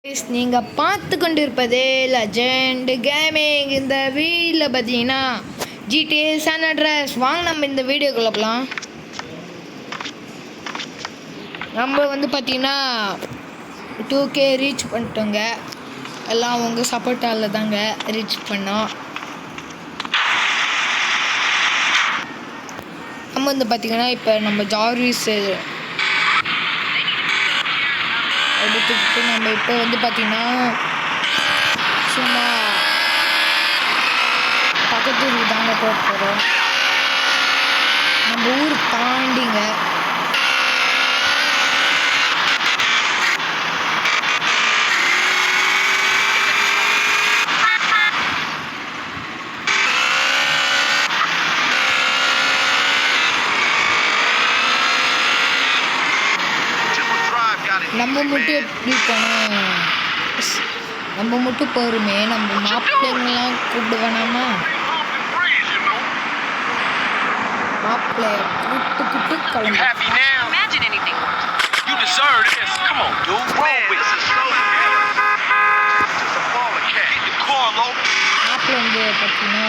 Guys, நீங்கள் பார்த்து கொண்டு இருப்பதே லெஜெண்ட் கேமிங். இந்த வீடியோவில் பார்த்தீங்கன்னா GTA San Andreas. வாங்க நம்ம இந்த வீடியோக்குள்ள போகலாம். நம்ம வந்து பார்த்தீங்கன்னா 2K ரீச் பண்ணிட்டோங்க. எல்லாம் உங்கள் சப்போர்ட்டால் தாங்க ரீச் பண்ணோம். நம்ம வந்து பார்த்தீங்கன்னா இப்போ நம்ம ஜார்விஸ் எடுத்துக்கிட்டு நம்ம இப்போ வந்து பார்த்தீங்கன்னா சும்மா பக்கத்து ஊருக்கு தாங்க போக போகிறோம். நம்ம ஊர் தாண்டிங்க நம்ம மட்டும் எப்படி போனோம், நம்ம மட்டும் போருமே. நம்ம மாப்பிள்ளைங்களாம் கூப்பிட வேணாமா? மாப்பிள்ளைய கூப்பிட்டு கிளம்பி மாப்பிள்ளை வந்து பார்த்தீங்கன்னா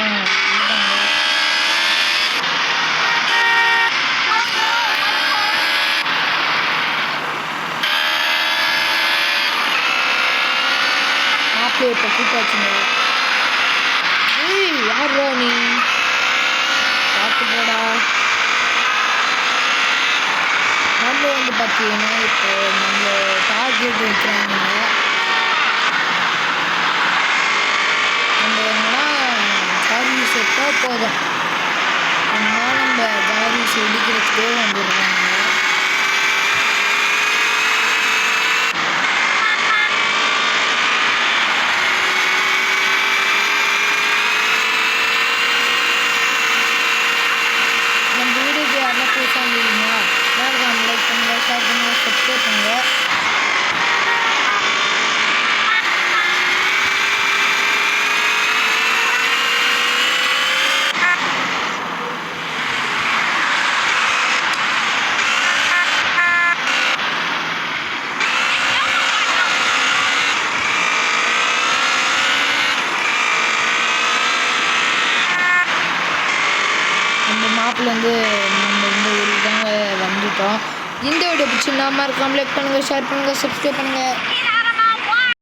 இப்போ கூட்டாச்சுங்க. ஏய் யாரா நீ, பார்த்து போடா. நம்ம வந்து பார்த்தீங்கன்னா இப்போ நம்ம டார்கெட் வைக்கிறாங்க. நம்ம என்னன்னா ஜார்விஸ் எடுத்தால் போதும், அதனால நம்ம ஜார்விஸ் எடுக்கிறதுக்கே வந்துடுறாங்க. லைக் பண்ணுங்க, ஷேர் பண்ணுங்க, சப்ஸ்கிரைப் பண்ணுங்க. நம்ம மாப்பிள்ள வந்து நம்ம இந்த ஊருக்கு தாங்க வந்துட்டோம். இந்த வீடியோ பிடிச்சிருந்தா மறக்காம லைக் பண்ணுங்கள், ஷேர் பண்ணுங்கள், சப்ஸ்கிரைப் பண்ணுங்கள்.